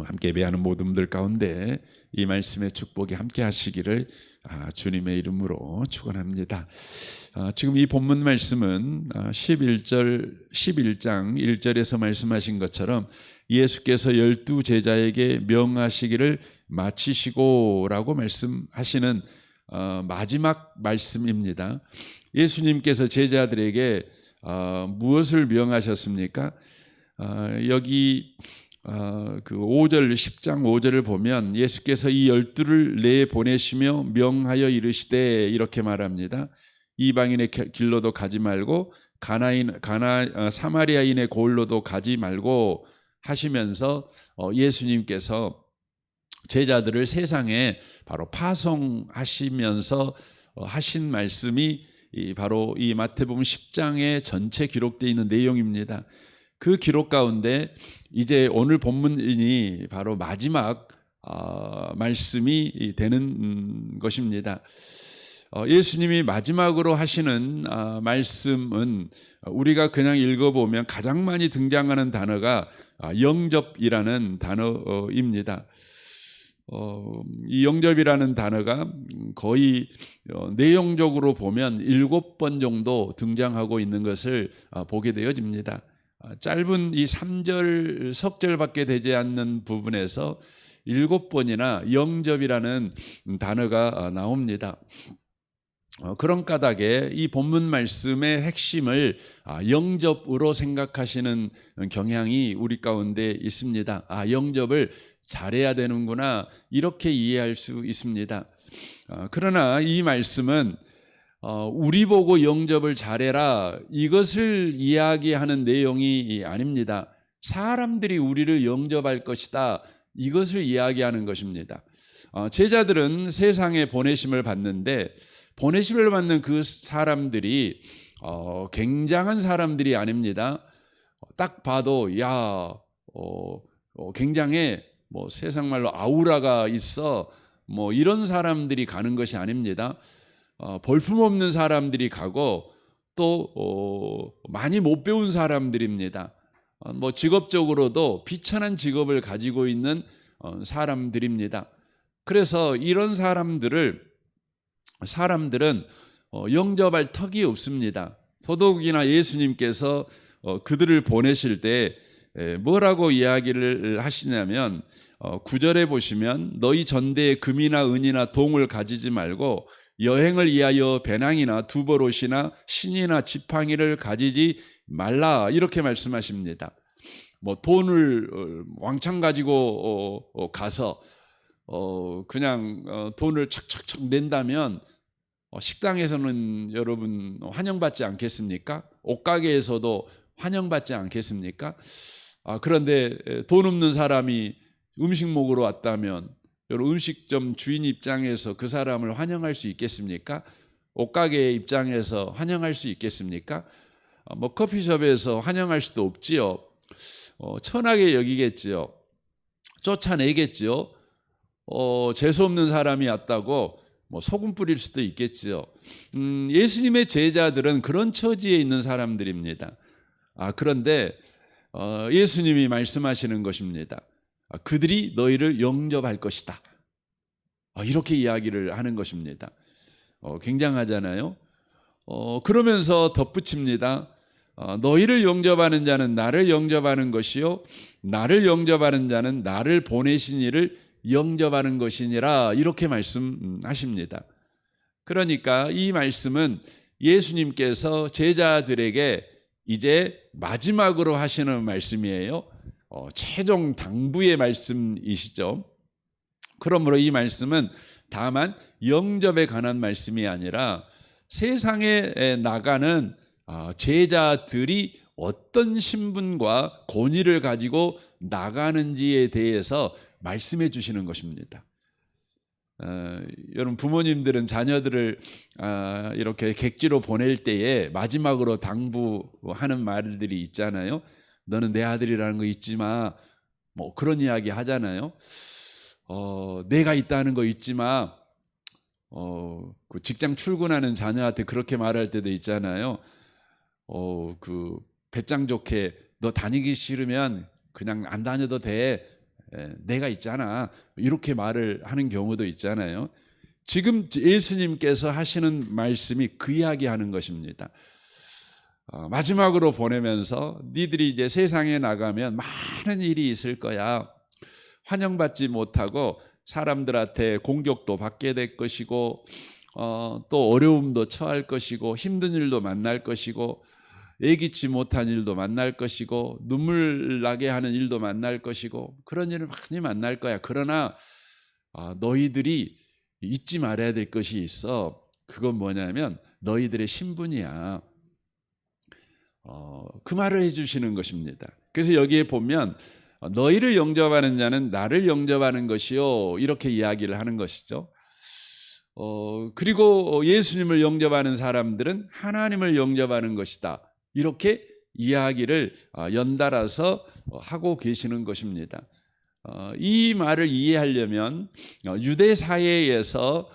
함께 예배하는 모든 분들 가운데 이 말씀의 축복이 함께 하시기를 주님의 이름으로 축원합니다. 지금 이 본문 말씀은 11장 1절에서 말씀하신 것처럼 예수께서 12제자에게 명하시기를 마치시고라고 말씀하시는 마지막 말씀입니다. 예수님께서 제자들에게 무엇을 명하셨습니까? 여기 그 5절 10장 5절을 보면 예수께서 이 12를 내보내시며 명하여 이르시되 이렇게 말합니다. 이방인의 길로도 가지 말고 사마리아인의 골로도 가지 말고 하시면서 예수님께서 제자들을 세상에 바로 파송하시면서 하신 말씀이 바로 이 마태복음 10장에 전체 기록되어 있는 내용입니다. 그 기록 가운데 이제 오늘 본문이 바로 마지막 말씀이 되는 것입니다. 예수님이 마지막으로 하시는 말씀은 우리가 그냥 읽어보면 가장 많이 등장하는 단어가 영접이라는 단어입니다. 이 영접이라는 단어가 거의 내용적으로 보면 7번 정도 등장하고 있는 것을 보게 되어집니다. 짧은 이 3절 석절밖에 되지 않는 부분에서 7번이나 영접이라는 단어가 나옵니다. 그런 까닭에 이 본문 말씀의 핵심을 영접으로 생각하시는 경향이 우리 가운데 있습니다. 영접을 잘해야 되는구나 이렇게 이해할 수 있습니다. 그러나 이 말씀은 우리 보고 영접을 잘해라 이것을 이야기하는 내용이 아닙니다. 사람들이 우리를 영접할 것이다 이것을 이야기하는 것입니다. 제자들은 세상에 보내심을 받는데 보내심을 받는 그 사람들이 굉장한 사람들이 아닙니다. 딱 봐도 굉장해 세상 말로 아우라가 있어 이런 사람들이 가는 것이 아닙니다. 볼품없는 사람들이 가고 또 많이 못 배운 사람들입니다. 직업적으로도 비천한 직업을 가지고 있는 사람들입니다. 그래서 이런 사람들은 영접할 턱이 없습니다. 더더욱이나 예수님께서 그들을 보내실 때 뭐라고 이야기를 하시냐면 9절에 보시면 너희 전대에 금이나 은이나 동을 가지지 말고 여행을 위하여 배낭이나 두버롯이나 신이나 지팡이를 가지지 말라 이렇게 말씀하십니다. 돈을 왕창 가지고 가서 그냥 돈을 척척척 낸다면 식당에서는 여러분 환영받지 않겠습니까? 옷가게에서도 환영받지 않겠습니까? 그런데 돈 없는 사람이 음식 먹으러 왔다면 여러분 음식점 주인 입장에서 그 사람을 환영할 수 있겠습니까? 옷가게 입장에서 환영할 수 있겠습니까? 커피숍에서 환영할 수도 없지요. 천하게 여기겠지요. 쫓아내겠지요. 재수없는 사람이 왔다고 소금 뿌릴 수도 있겠지요. 예수님의 제자들은 그런 처지에 있는 사람들입니다. 그런데 예수님이 말씀하시는 것입니다. 그들이 너희를 영접할 것이다. 이렇게 이야기를 하는 것입니다. 굉장하잖아요. 그러면서 덧붙입니다. 너희를 영접하는 자는 나를 영접하는 것이요 나를 영접하는 자는 나를 보내신 이를 영접하는 것이니라 이렇게 말씀하십니다. 그러니까 이 말씀은 예수님께서 제자들에게 이제 마지막으로 하시는 말씀이에요. 최종 당부의 말씀이시죠. 그러므로 이 말씀은 다만 영접에 관한 말씀이 아니라 세상에 나가는 제자들이 어떤 신분과 권위를 가지고 나가는지에 대해서 말씀해 주시는 것입니다. 여러분 부모님들은 자녀들을 이렇게 객지로 보낼 때에 마지막으로 당부하는 말들이 있잖아요. 너는 내 아들이라는 거 잊지 마. 그런 이야기 하잖아요. 내가 있다는 거 잊지 마. 그 직장 출근하는 자녀한테 그렇게 말할 때도 있잖아요. 그 배짱 좋게 너 다니기 싫으면 그냥 안 다녀도 돼. 내가 있잖아. 이렇게 말을 하는 경우도 있잖아요. 지금 예수님께서 하시는 말씀이 그 이야기하는 것입니다. 마지막으로 보내면서 니들이 이제 세상에 나가면 많은 일이 있을 거야. 환영받지 못하고 사람들한테 공격도 받게 될 것이고 또 어려움도 처할 것이고 힘든 일도 만날 것이고 예기치 못한 일도 만날 것이고 눈물 나게 하는 일도 만날 것이고 그런 일을 많이 만날 거야. 그러나 너희들이 잊지 말아야 될 것이 있어. 그건 뭐냐면 너희들의 신분이야. 그 말을 해주시는 것입니다. 그래서 여기에 보면 너희를 영접하는 자는 나를 영접하는 것이요 이렇게 이야기를 하는 것이죠. 그리고 예수님을 영접하는 사람들은 하나님을 영접하는 것이다. 이렇게 이야기를 연달아서 하고 계시는 것입니다. 이 말을 이해하려면 유대 사회에서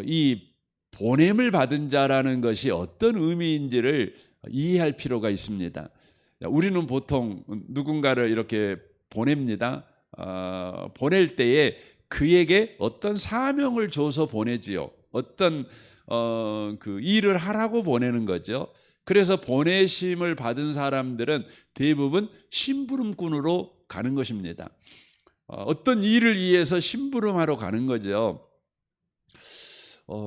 이 보냄을 받은 자라는 것이 어떤 의미인지를 이해할 필요가 있습니다. 우리는 보통 누군가를 이렇게 보냅니다. 보낼 때에 그에게 어떤 사명을 줘서 보내지요. 어떤 그 일을 하라고 보내는 거죠. 그래서 보내심을 받은 사람들은 대부분 심부름꾼으로 가는 것입니다. 어떤 일을 위해서 심부름하러 가는 거죠.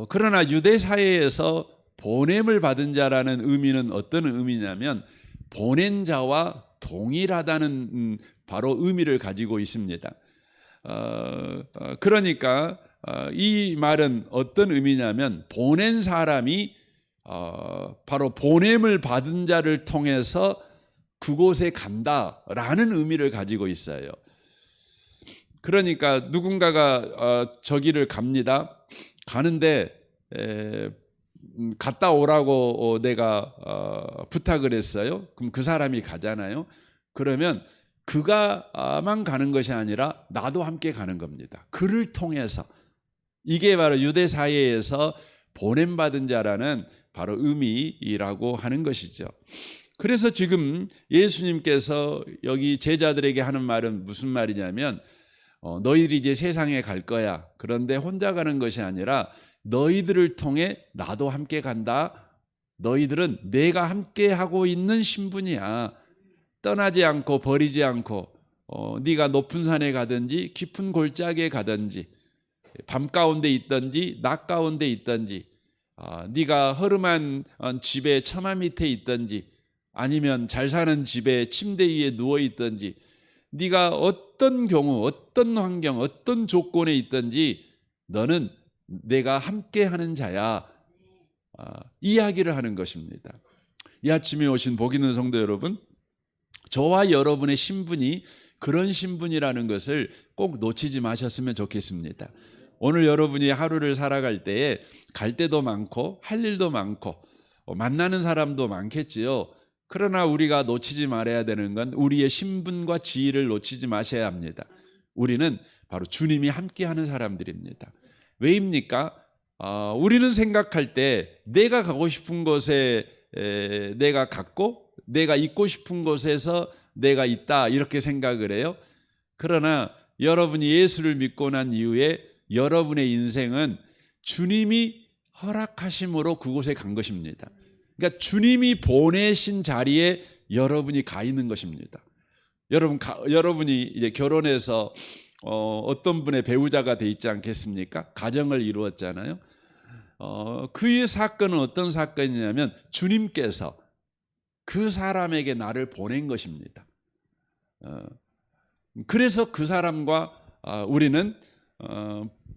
그러나 유대 사회에서 보냄을 받은 자라는 의미는 어떤 의미냐면 보낸 자와 동일하다는 바로 의미를 가지고 있습니다. 그러니까 이 말은 어떤 의미냐면 보낸 사람이 바로 보냄을 받은 자를 통해서 그곳에 간다라는 의미를 가지고 있어요. 그러니까 누군가가 저기를 갑니다. 가는데 갔다 오라고 내가 부탁을 했어요. 그럼 그 사람이 가잖아요. 그러면 그가만 가는 것이 아니라 나도 함께 가는 겁니다. 그를 통해서. 이게 바로 유대 사회에서 보냄받은 자라는 바로 의미라고 하는 것이죠. 그래서 지금 예수님께서 여기 제자들에게 하는 말은 무슨 말이냐면 너희들이 이제 세상에 갈 거야. 그런데 혼자 가는 것이 아니라 너희들을 통해 나도 함께 간다. 너희들은 내가 함께 하고 있는 신분이야. 떠나지 않고 버리지 않고 네가 높은 산에 가든지 깊은 골짜기에 가든지 밤 가운데 있든지 낮 가운데 있든지 네가 허름한 집의 처마 밑에 있든지 아니면 잘 사는 집에 침대 위에 누워 있든지 네가 어떤 경우 어떤 환경 어떤 조건에 있든지 너는 내가 함께하는 자야. 이야기를 하는 것입니다. 이 아침에 오신 복 있는 성도 여러분, 저와 여러분의 신분이 그런 신분이라는 것을 꼭 놓치지 마셨으면 좋겠습니다. 오늘 여러분이 하루를 살아갈 때에 갈 데도 많고 할 일도 많고 만나는 사람도 많겠지요. 그러나 우리가 놓치지 말아야 되는 건 우리의 신분과 지위를 놓치지 마셔야 합니다. 우리는 바로 주님이 함께하는 사람들입니다. 왜입니까? 우리는 생각할 때 내가 가고 싶은 곳에 내가 갔고 내가 있고 싶은 곳에서 내가 있다 이렇게 생각을 해요. 그러나 여러분이 예수를 믿고 난 이후에 여러분의 인생은 주님이 허락하심으로 그곳에 간 것입니다. 그러니까 주님이 보내신 자리에 여러분이 가 있는 것입니다. 여러분이 이제 결혼해서 어떤 분의 배우자가 돼 있지 않겠습니까? 가정을 이루었잖아요. 그 사건은 어떤 사건이냐면 주님께서 그 사람에게 나를 보낸 것입니다. 그래서 그 사람과 우리는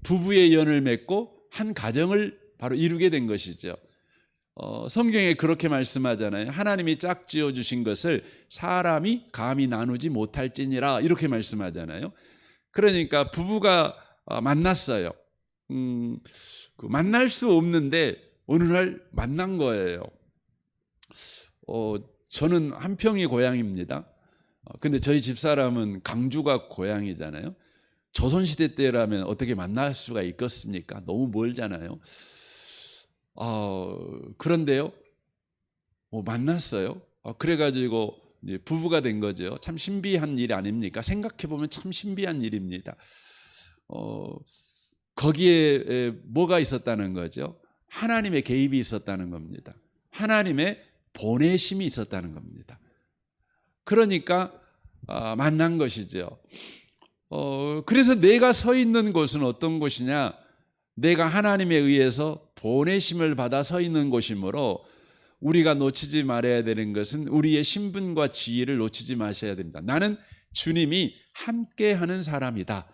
부부의 연을 맺고 한 가정을 바로 이루게 된 것이죠. 성경에 그렇게 말씀하잖아요. 하나님이 짝지어 주신 것을 사람이 감히 나누지 못할지니라 이렇게 말씀하잖아요. 그러니까 부부가 만났어요. 만날 수 없는데 어느 날 만난 거예요. 저는 한평이 고향입니다. 근데 저희 집사람은 강주가 고향이잖아요. 조선시대 때라면 어떻게 만날 수가 있겠습니까? 너무 멀잖아요. 그런데요, 만났어요. 그래가지고 이제 부부가 된 거죠. 참 신비한 일 아닙니까? 생각해 보면 참 신비한 일입니다. 거기에 뭐가 있었다는 거죠? 하나님의 개입이 있었다는 겁니다. 하나님의 보내심이 있었다는 겁니다. 그러니까 만난 것이죠. 그래서 내가 서 있는 곳은 어떤 곳이냐? 내가 하나님에 의해서 보내심을 받아 서 있는 곳이므로 우리가 놓치지 말아야 되는 것은 우리의 신분과 지위를 놓치지 마셔야 됩니다. 나는 주님이 함께하는 사람이다.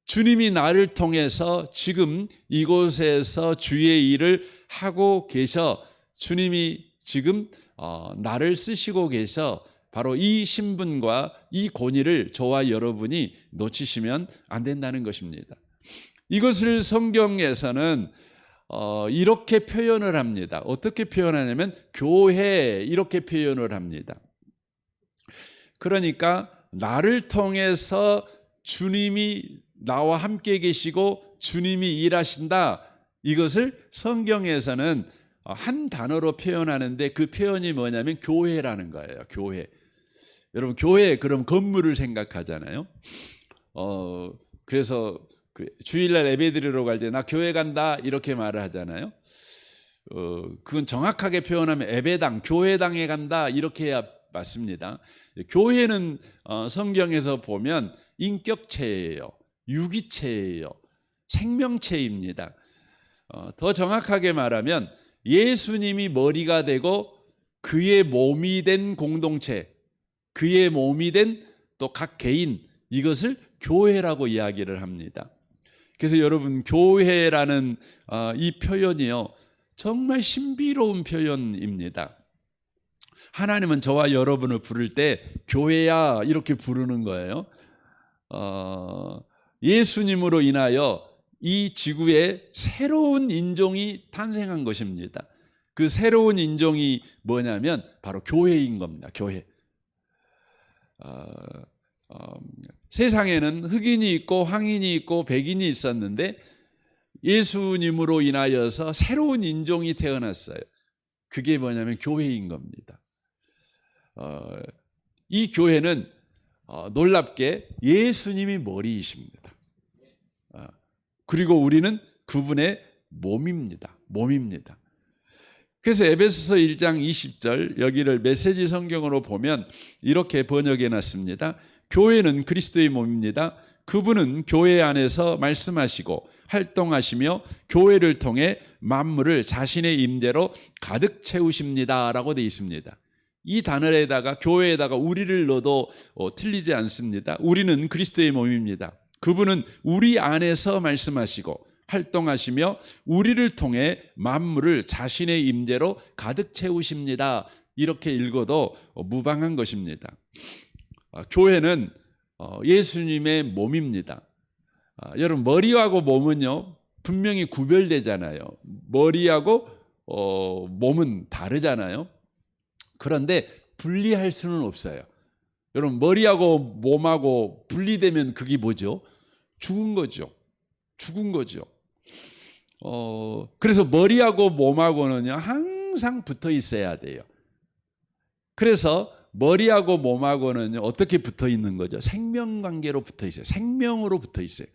주님이 나를 통해서 지금 이곳에서 주의 일을 하고 계셔. 주님이 지금 나를 쓰시고 계셔. 바로 이 신분과 이 권위를 저와 여러분이 놓치시면 안 된다는 것입니다. 이것을 성경에서는 이렇게 표현을 합니다. 어떻게 표현하냐면 교회 이렇게 표현을 합니다. 그러니까 나를 통해서 주님이 나와 함께 계시고 주님이 일하신다. 이것을 성경에서는 한 단어로 표현하는데 그 표현이 뭐냐면 교회라는 거예요. 교회. 여러분 교회 그럼 건물을 생각하잖아요. 그래서 주일날 예배드리러 갈 때 나 교회 간다 이렇게 말을 하잖아요. 그건 정확하게 표현하면 예배당, 교회당에 간다 이렇게 해야 맞습니다. 교회는 성경에서 보면 인격체예요. 유기체예요. 생명체입니다. 더 정확하게 말하면 예수님이 머리가 되고 그의 몸이 된 공동체, 그의 몸이 된 또 각 개인, 이것을 교회라고 이야기를 합니다. 그래서 여러분 교회라는 이 표현이요 정말 신비로운 표현입니다. 하나님은 저와 여러분을 부를 때 교회야 이렇게 부르는 거예요. 예수님으로 인하여 이 지구에 새로운 인종이 탄생한 것입니다. 그 새로운 인종이 뭐냐면 바로 교회인 겁니다. 교회. 세상에는 흑인이 있고 황인이 있고 백인이 있었는데 예수님으로 인하여서 새로운 인종이 태어났어요. 그게 뭐냐면 교회인 겁니다. 이 교회는 놀랍게 예수님이 머리이십니다. 그리고 우리는 그분의 몸입니다. 몸입니다. 그래서 에베소서 1장 20절 여기를 메시지 성경으로 보면 이렇게 번역해 놨습니다. 교회는 그리스도의 몸입니다. 그분은 교회 안에서 말씀하시고 활동하시며 교회를 통해 만물을 자신의 임재로 가득 채우십니다라고 되어 있습니다. 이 단어에다가 교회에다가 우리를 넣어도 틀리지 않습니다. 우리는 그리스도의 몸입니다. 그분은 우리 안에서 말씀하시고 활동하시며 우리를 통해 만물을 자신의 임재로 가득 채우십니다. 이렇게 읽어도 무방한 것입니다. 교회는 예수님의 몸입니다. 여러분 머리하고 몸은요 분명히 구별되잖아요. 머리하고 몸은 다르잖아요. 그런데 분리할 수는 없어요. 여러분 머리하고 몸하고 분리되면 그게 뭐죠? 죽은 거죠. 죽은 거죠. 그래서 머리하고 몸하고는요 항상 붙어 있어야 돼요. 그래서 머리하고 몸하고는 어떻게 붙어 있는 거죠? 생명관계로 붙어 있어요. 생명으로 붙어 있어요.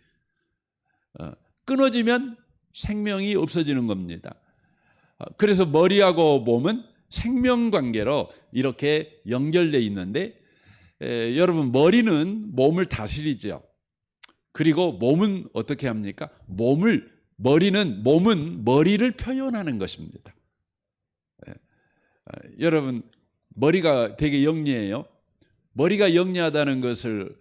끊어지면 생명이 없어지는 겁니다. 그래서 머리하고 몸은 생명관계로 이렇게 연결되어 있는데 여러분 머리는 몸을 다스리죠. 그리고 몸은 어떻게 합니까? 몸은 머리를 표현하는 것입니다. 여러분 머리가 되게 영리해요. 머리가 영리하다는 것을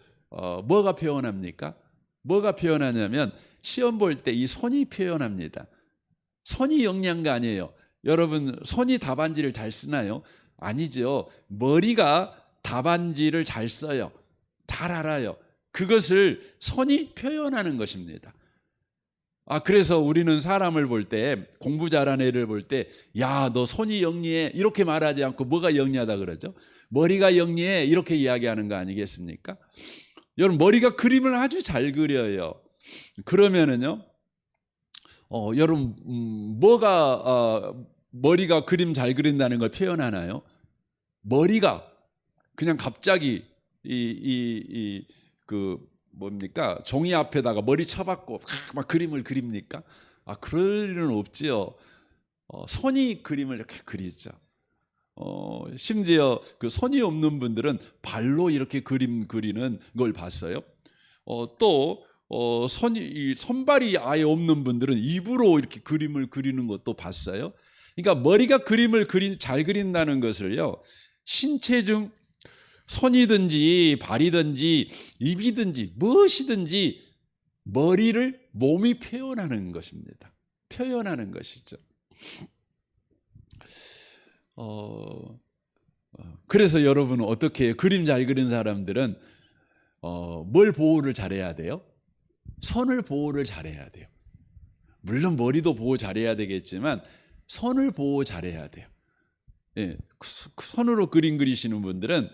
뭐가 표현합니까? 뭐가 표현하냐면 시험 볼 때 이 손이 표현합니다. 손이 영리한 거 아니에요. 여러분 손이 답안지를 잘 쓰나요? 아니죠. 머리가 답안지를 잘 써요. 잘 알아요. 그것을 손이 표현하는 것입니다. 그래서 우리는 사람을 볼 때 공부 잘하는 애를 볼 때 야, 너 손이 영리해 이렇게 말하지 않고 뭐가 영리하다 그러죠? 머리가 영리해 이렇게 이야기하는 거 아니겠습니까? 여러분 머리가 그림을 아주 잘 그려요. 그러면은요 여러분 뭐가 머리가 그림 잘 그린다는 걸 표현하나요? 머리가 그냥 갑자기 그 뭡니까? 종이 앞에다가 머리 쳐박고 막 그림을 그립니까? 그럴 일은 없지요. 손이 그림을 이렇게 그리죠. 심지어 그 손이 없는 분들은 발로 이렇게 그림 그리는 걸 봤어요. 또 손발이 아예 없는 분들은 입으로 이렇게 그림을 그리는 것도 봤어요. 그러니까 머리가 그림을 잘 그린다는 것을요, 신체 중 손이든지 발이든지 입이든지 무엇이든지 머리를 몸이 표현하는 것입니다. 표현하는 것이죠. 그래서 여러분은 어떻게 해요? 그림 잘 그리는 사람들은 뭘 보호를 잘해야 돼요? 손을 보호를 잘해야 돼요. 물론 머리도 보호 잘해야 되겠지만 손을 보호 잘해야 돼요. 예, 손으로 그림 그리시는 분들은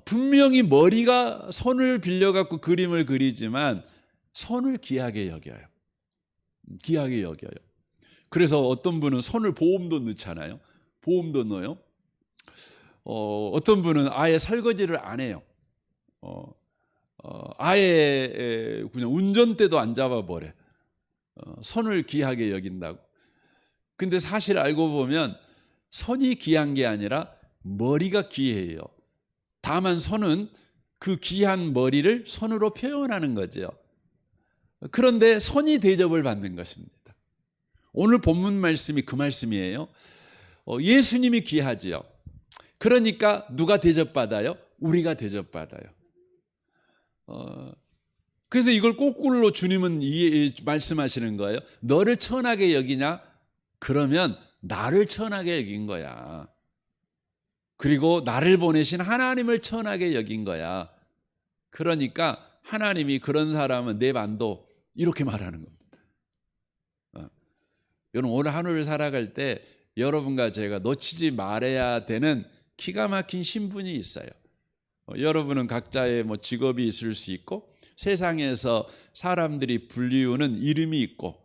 분명히 머리가 손을 빌려갖고 그림을 그리지만 손을 귀하게 여겨요. 귀하게 여겨요. 그래서 어떤 분은 손을 보험도 넣잖아요. 보험도 넣어요. 어떤 분은 아예 설거지를 안 해요. 아예 그냥 운전대도 안 잡아버려. 손을 귀하게 여긴다고. 근데 사실 알고 보면 손이 귀한 게 아니라 머리가 귀해요. 다만 손은 그 귀한 머리를 손으로 표현하는 거죠. 그런데 손이 대접을 받는 것입니다. 오늘 본문 말씀이 그 말씀이에요. 예수님이 귀하지요. 그러니까 누가 대접받아요? 우리가 대접받아요. 그래서 이걸 거꾸로 주님은 말씀하시는 거예요. 너를 천하게 여기냐? 그러면 나를 천하게 여긴 거야. 그리고 나를 보내신 하나님을 천하게 여긴 거야. 그러니까 하나님이 그런 사람은 내 반도 이렇게 말하는 겁니다. 여러분 오늘 하루를 살아갈 때 여러분과 제가 놓치지 말아야 되는 기가 막힌 신분이 있어요. 여러분은 각자의 직업이 있을 수 있고 세상에서 사람들이 불리우는 이름이 있고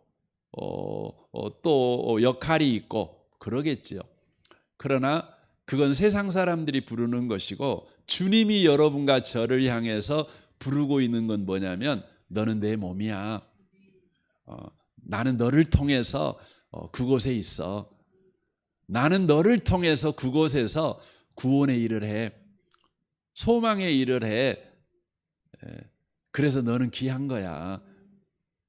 또 역할이 있고 그러겠지요. 그러나 그건 세상 사람들이 부르는 것이고 주님이 여러분과 저를 향해서 부르고 있는 건 뭐냐면 너는 내 몸이야. 나는 너를 통해서 그곳에 있어. 나는 너를 통해서 그곳에서 구원의 일을 해. 소망의 일을 해. 그래서 너는 귀한 거야.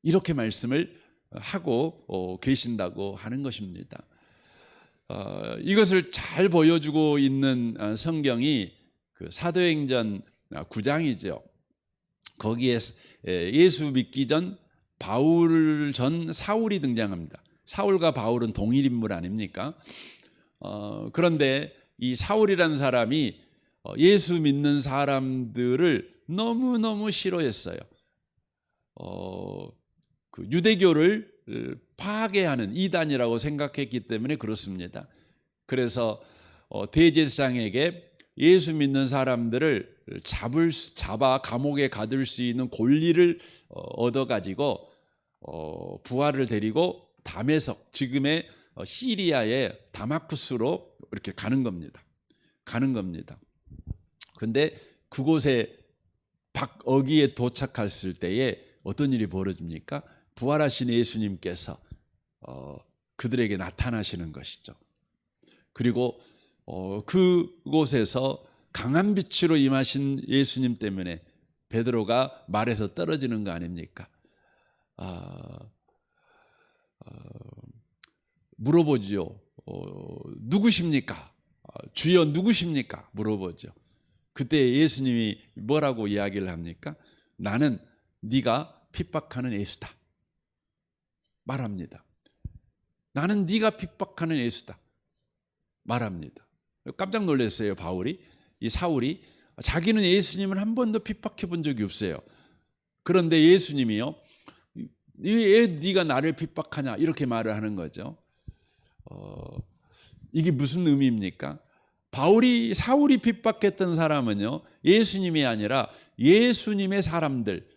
이렇게 말씀을 하고 계신다고 하는 것입니다. 이것을 잘 보여주고 있는 성경이 그 사도행전 9장이죠. 거기에 예수 믿기 전 바울 전 사울이 등장합니다. 사울과 바울은 동일 인물 아닙니까? 그런데 이 사울이라는 사람이 예수 믿는 사람들을 너무너무 싫어했어요. 그 유대교를 파괴하는 이단이라고 생각했기 때문에 그렇습니다. 그래서 대제사장에게 예수 믿는 사람들을 잡아 감옥에 가둘 수 있는 권리를 얻어가지고 부하를 데리고 다메섹, 지금의 시리아의 다마쿠스로 이렇게 가는 겁니다. 근데 그곳에 어기에 도착했을 때에 어떤 일이 벌어집니까? 부활하신 예수님께서 그들에게 나타나시는 것이죠. 그리고 그곳에서 강한 빛으로 임하신 예수님 때문에 베드로가 말에서 떨어지는 거 아닙니까? 물어보죠. 누구십니까? 주여 누구십니까? 물어보죠. 그때 예수님이 뭐라고 이야기를 합니까? 나는 네가 핍박하는 예수다 말합니다. 나는 네가 핍박하는 예수다 말합니다. 깜짝 놀랐어요. 이 사울이 자기는 예수님을 한 번도 핍박해 본 적이 없어요. 그런데 예수님이요, 왜 네가 나를 핍박하냐 이렇게 말을 하는 거죠. 이게 무슨 의미입니까? 사울이 핍박했던 사람은요, 예수님이 아니라 예수님의 사람들,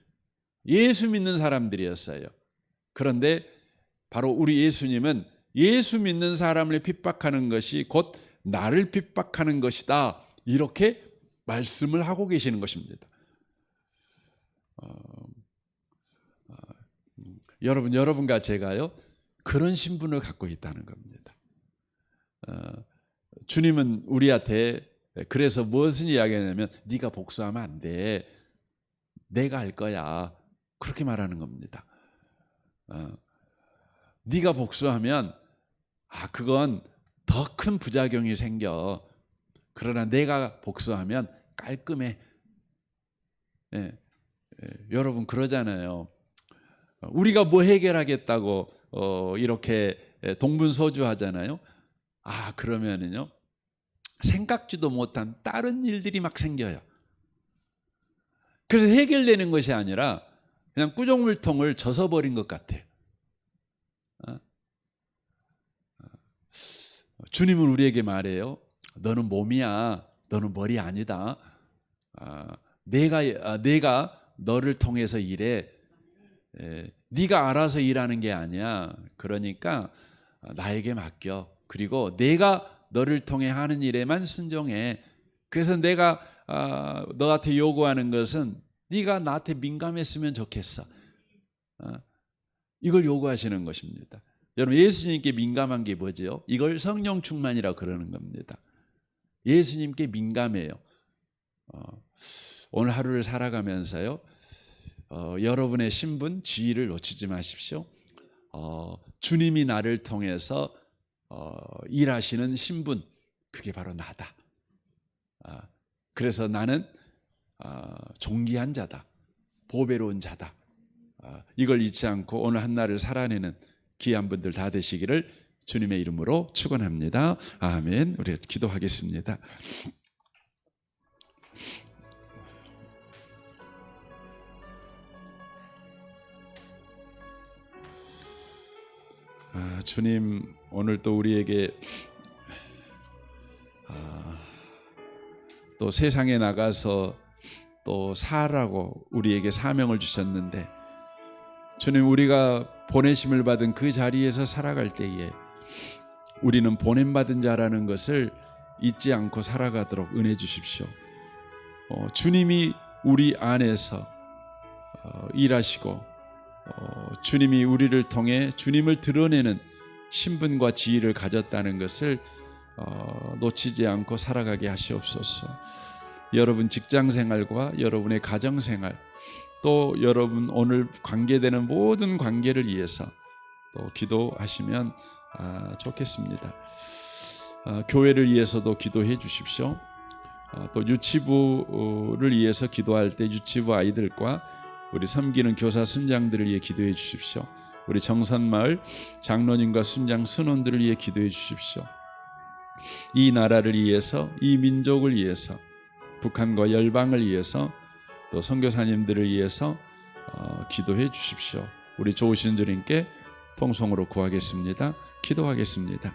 예수 믿는 사람들이었어요. 그런데 바로 우리 예수님은 예수 믿는 사람을 핍박하는 것이 곧 나를 핍박하는 것이다, 이렇게 말씀을 하고 계시는 것입니다. 여러분과 제가요 그런 신분을 갖고 있다는 겁니다. 주님은 우리한테 그래서 무엇을 이야기하냐면 네가 복수하면 안 돼. 내가 할 거야. 그렇게 말하는 겁니다. 네가 복수하면 그건 더 큰 부작용이 생겨. 그러나 내가 복수하면 깔끔해. 여러분 그러잖아요. 우리가 뭐 해결하겠다고 이렇게 동분서주하잖아요. 그러면은요 생각지도 못한 다른 일들이 막 생겨요. 그래서 해결되는 것이 아니라 그냥 구정물통을 젖어버린 것 같아요. 주님은 우리에게 말해요. 너는 몸이야. 너는 머리 아니다. 내가 너를 통해서 일해. 네가 알아서 일하는 게 아니야. 그러니까 나에게 맡겨. 그리고 내가 너를 통해 하는 일에만 순종해. 그래서 내가 너한테 요구하는 것은 네가 나한테 민감했으면 좋겠어. 이걸 요구하시는 것입니다. 여러분 예수님께 민감한 게 뭐죠? 이걸 성령 충만이라고 그러는 겁니다. 예수님께 민감해요. 오늘 하루를 살아가면서요. 여러분의 신분, 지위를 놓치지 마십시오. 주님이 나를 통해서 일하시는 신분, 그게 바로 나다. 그래서 나는 존귀한 자다. 보배로운 자다. 이걸 잊지 않고 오늘 한날을 살아내는 귀한 분들 다 되시기를 주님의 이름으로 축원합니다. 아멘. 우리 기도하겠습니다. 주님 오늘 또 우리에게 또 세상에 나가서 또 살라고 우리에게 사명을 주셨는데 주님 우리가 보내심을 받은 그 자리에서 살아갈 때에 우리는 보냄받은 자라는 것을 잊지 않고 살아가도록 은혜 주십시오. 주님이 우리 안에서 일하시고 주님이 우리를 통해 주님을 드러내는 신분과 지위를 가졌다는 것을 놓치지 않고 살아가게 하시옵소서. 여러분 직장생활과 여러분의 가정생활 또 여러분 오늘 관계되는 모든 관계를 위해서 또 기도하시면 좋겠습니다. 교회를 위해서도 기도해 주십시오. 또 유치부를 위해서 기도할 때 유치부 아이들과 우리 섬기는 교사 순장들을 위해 기도해 주십시오. 우리 정선마을 장로님과 순장 순원들을 위해 기도해 주십시오. 이 나라를 위해서 이 민족을 위해서 북한과 열방을 위해서 또 선교사님들을 위해서 기도해 주십시오. 우리 좋으신 주님께 통성으로 구하겠습니다. 기도하겠습니다.